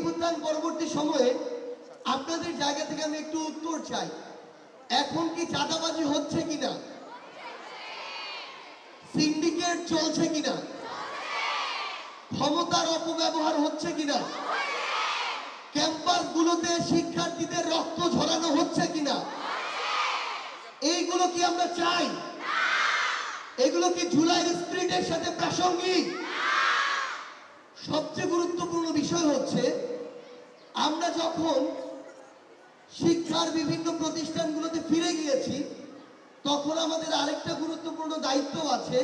অভ্যুত্থান পরবর্তী সময়ে আপনাদের জায়গা থেকে আমি একটু উত্তর চাই। এখন কি চাঁদাবাজি হচ্ছে কিনা, সিন্ডিকেট চলছে কিনা, ক্ষমতার অপব্যবহার হচ্ছে কিনা, ক্যাম্পাসগুলোতে শিক্ষার্থীদের রক্ত ঝরানো হচ্ছে কিনা, এইগুলো কি আমরা চাই? এগুলো কি জুলাইয়ের স্পিরিটের সাথে প্রাসঙ্গিক? সবচেয়ে গুরুত্বপূর্ণ বিষয় হচ্ছে, আমরা যখন শিক্ষার বিভিন্ন প্রতিষ্ঠানগুলোতে ফিরে গিয়েছি তখন আমাদের আরেকটা গুরুত্বপূর্ণ দায়িত্ব আছে।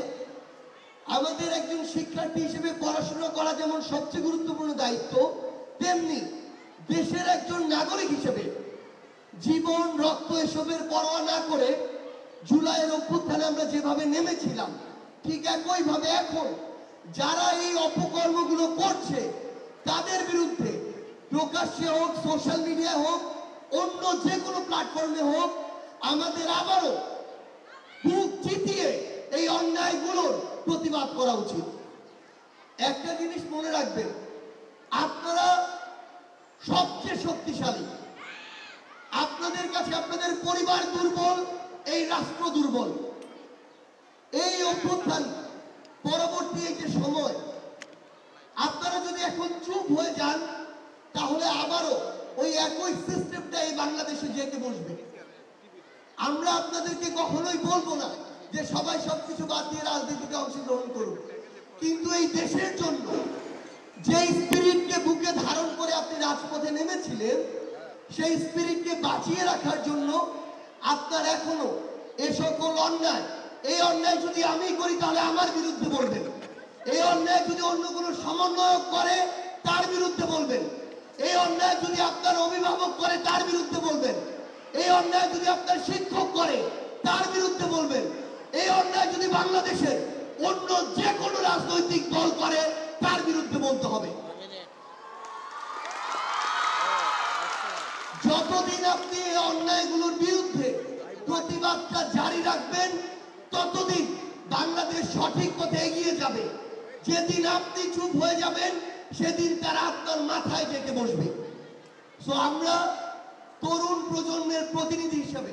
আমাদের একজন শিক্ষার্থী হিসেবে পড়াশোনা করা যেমন সবচেয়ে গুরুত্বপূর্ণ দায়িত্ব, তেমনি দেশের একজন নাগরিক হিসেবে জীবন রক্ত এসবের পরোয়া না করে জুলাইয়ের অভ্যুত্থানে আমরা যেভাবে নেমেছিলাম, ঠিক একইভাবে এখন যারা এই অপকর্মগুলো করছে তাদের বিরুদ্ধে প্রকাশ্যে হোক, সোশ্যাল মিডিয়া হোক, অন্য যে কোনো প্ল্যাটফর্মে হোক, আমাদের আবারও বুক চিতিয়ে এই অন্যায়গুলোর প্রতিবাদ করা উচিত। একটা জিনিস মনে রাখবেন, আপনারা সবচেয়ে শক্তিশালী। আপনাদের কাছে আপনাদের পরিবার দুর্বল, এই রাষ্ট্র দুর্বল। এই অভ্যুত্থান পরবর্তী এই যে সময়, আপনারা যদি এখন চুপ হয়ে যান তাহলে আবারও ওই একই সিস্টেমটা এই বাংলাদেশে জেগে বসবে। আমরা আপনাদেরকে কখনোই বলবো না যে সবাই সবকিছু বাদ দিয়ে রাজনীতিতে অংশগ্রহণ করুন, কিন্তু এই দেশের জন্য যে স্পিরিটকে বুকে ধারণ করে আপনি রাজপথে নেমেছিলেন, সেই স্পিরিটকে বাঁচিয়ে রাখার জন্য আপনার এখনো এ সকল অন্যায়, এই অন্যায় যদি আমি করি তাহলে আমার বিরুদ্ধে বলবেন, এই অন্যায় যদি অন্য কোনো সমন্বয়ক করে তার বিরুদ্ধে বলবেন, এই অন্যায় যদি আপনার অভিভাবক করে তার বিরুদ্ধে বলবেন, এই অন্যায় যদি আপনার শিক্ষক করে তার বিরুদ্ধে বলবেন, এই অন্যায় যদি বাংলাদেশের অন্য যে কোনো রাজনৈতিক দল করে তার বিরুদ্ধে বলতে হবে। যতদিন আপনি এই অন্যায়গুলোর বিরুদ্ধে প্রতিবাদটা জারি রাখবেন ততদিন বাংলাদেশ সঠিক পথে এগিয়ে যাবে। যেদিন আপনি চুপ হয়ে যাবেন সেদিন তারা আপনার মাথায় ডেকে বসবে। সো আমরা তরুণ প্রজন্মের প্রতিনিধি হিসেবে,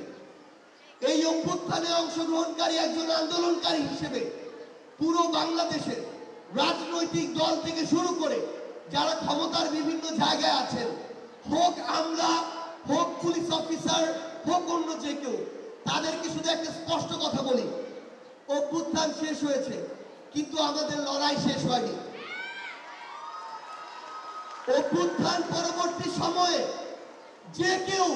এই অভ্যুত্থানে অংশগ্রহণকারী একজন আন্দোলনকারী হিসেবে পুরো বাংলাদেশের রাজনৈতিক দল থেকে শুরু করে যারা ক্ষমতার বিভিন্ন জায়গায় আছেন, হোক আমলা, হোক পুলিশ অফিসার, হোক অন্য যে কেউ, তাদেরকে শুধু একটা স্পষ্ট কথা বলি, অভ্যুত্থান শেষ হয়েছে কিন্তু আমাদের লড়াই শেষ হয়নি। অভ্যুত্থান পরবর্তী সময়ে যে কেউ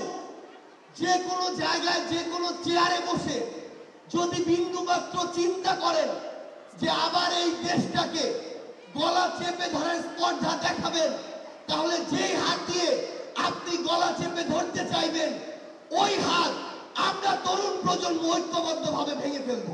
যে কোনো জায়গায় যে কোনো চেয়ারে বসে যদি বিন্দুমাত্র চিন্তা করেন যে আবার এই দেশটাকে গলা চেপে ধরার স্পর্ধা দেখাবেন, তাহলে যেই হাত দিয়ে আপনি গলা চেপে ধরতে চাইবেন ওই হাত আমরা তরুণ প্রজন্ম ঐক্যবদ্ধভাবে ভেঙে ফেলবো।